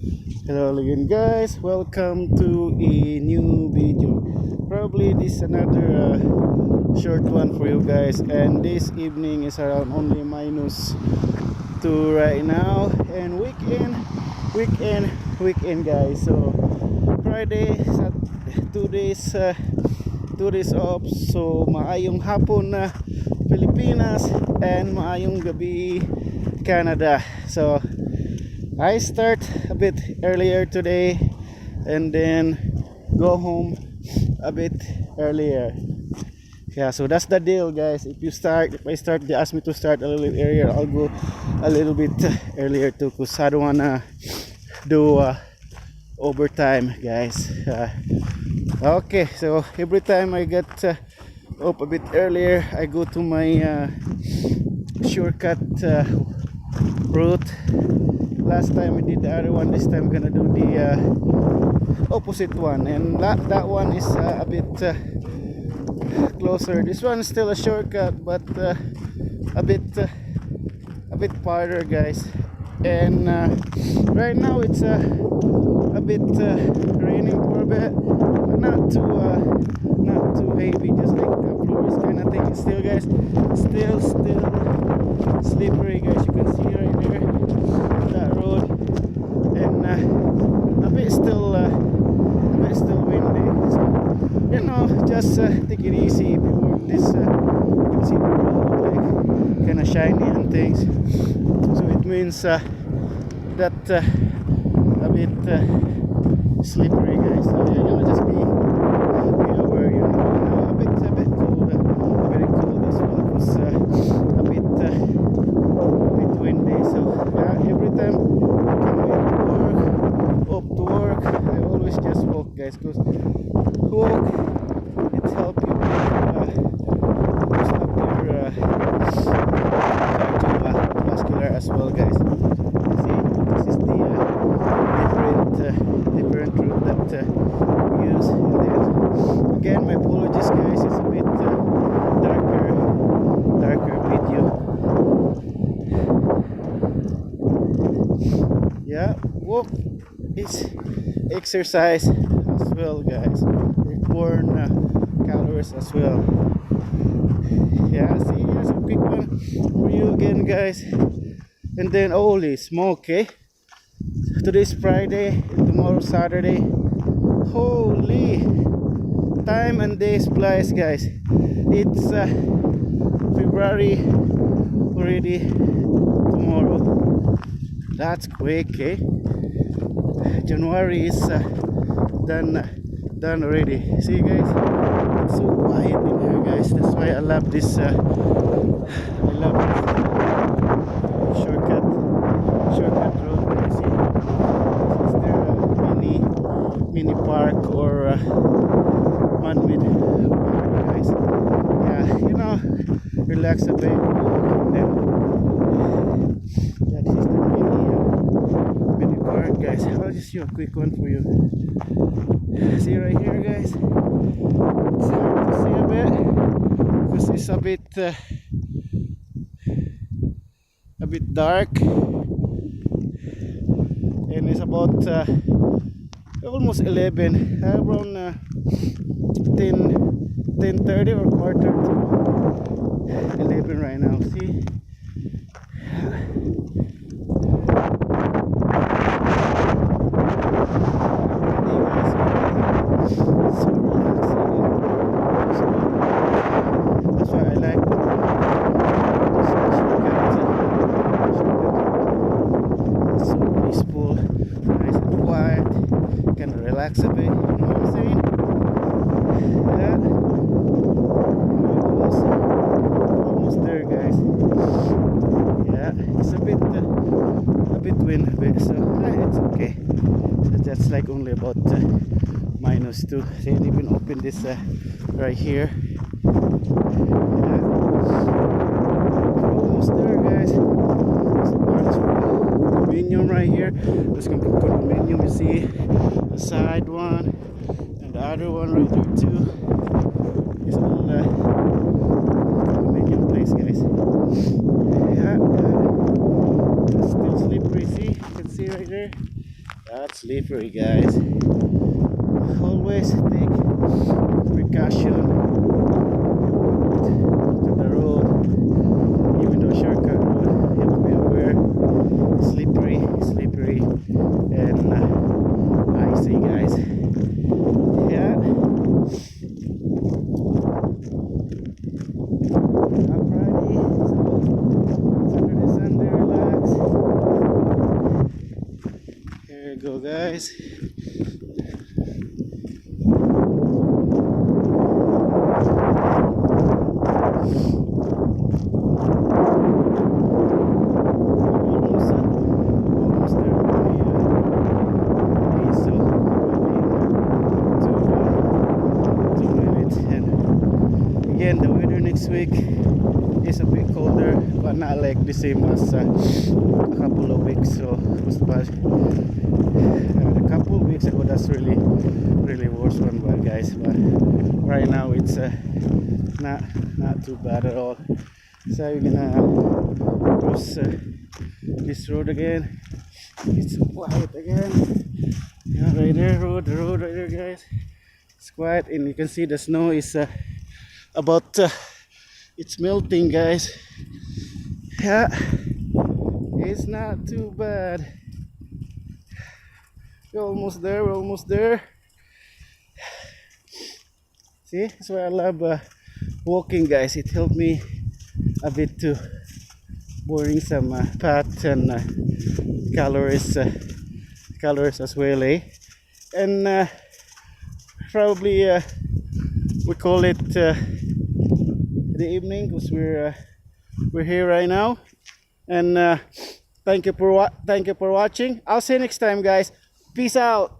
Hello again guys, welcome to a new video. Probably this is another short one for you guys, and this evening is around only -2 right now, and weekend guys. So Friday, 2 days off. So maayong hapon na Pilipinas and maayong gabi Canada. So I start a bit earlier today and then go home a bit earlier. Yeah, so that's the deal guys. If I start, they ask me to start a little bit earlier, I'll go a little bit earlier too, because I don't wanna do overtime guys. Okay, so every time I get up a bit earlier, I go to my shortcut route. Last time we did the other one, this time we're gonna do the opposite one, and that one is a bit closer. This one is still a shortcut, but a bit farther guys. And right now it's a bit raining for a bit, but not too heavy, just like a flowers kind of thing. Still guys, still slippery guys. You can see right there that road, and a bit still windy. So you know, just take it easy. If you work this, you can see the road like kind of shiny and things. So it means that a bit slippery guys. So you know, just be aware. You know, a bit cold, very cold as well, because a bit windy. So yeah, every time up to work, I always just walk guys, because walk, it helps you boost up your cardiovascular as well guys. See, this is the different route that we use. And then again, my apologies guys, it's a bit darker video. Yeah, walk is exercise as well guys. We burn calories as well. Yeah, see, here's a quick one for you again guys. And then holy smoke, eh? Today's Friday and tomorrow Saturday. Holy, time and days flies guys. It's February already tomorrow. That's quick, eh? January is done already. See guys, it's so quiet in here guys. That's why I love this shortcut road guys. See, is there a mini park or man-made park guys? Yeah, you know, relax a bit. Then yeah, this is the mini park guys. I'll just show a quick one for you. See right here guys, it's hard to see a bit because it's a bit dark, and it's about almost 11, around 10:30 or quarter to 11 right now. See, that's why I like it's so peaceful, nice and quiet. You can relax a bit, you know what I'm saying? Yeah, almost there guys. Yeah, it's a bit windy, so it's okay. So that's like only about -2. They didn't even open this right here. Yeah, almost there guys. So condominium right here. There's gonna be condominium, you see the side one and the other one right there too. It's all condominium place guys. Yeah, it's still slippery, see, you can see right there. That's slippery, guys. Always take precaution to the road, even though shortcut road. You have to be aware. Slippery, and icy, guys. Yeah. Not Friday, so Saturday, Sunday, relax. Here you go, guys. Almost there with the so maybe 2 minutes. And again, the weather next week is a bit colder, but not like the same as a couple of weeks. So a couple of weeks ago, that's really worse one, but guys. But right now it's not too bad at all. So we're gonna cross this road again. It's quiet again. Yeah, right there, the road right there, guys. It's quiet, and you can see the snow is about it's melting, guys. Yeah, it's not too bad. We're almost there. See, that's why I love walking, guys. It helped me a bit to burning some fat and calories as well, eh? And probably we call it the evening, because we're here right now. And thank you for watching. I'll see you next time, guys. Peace out.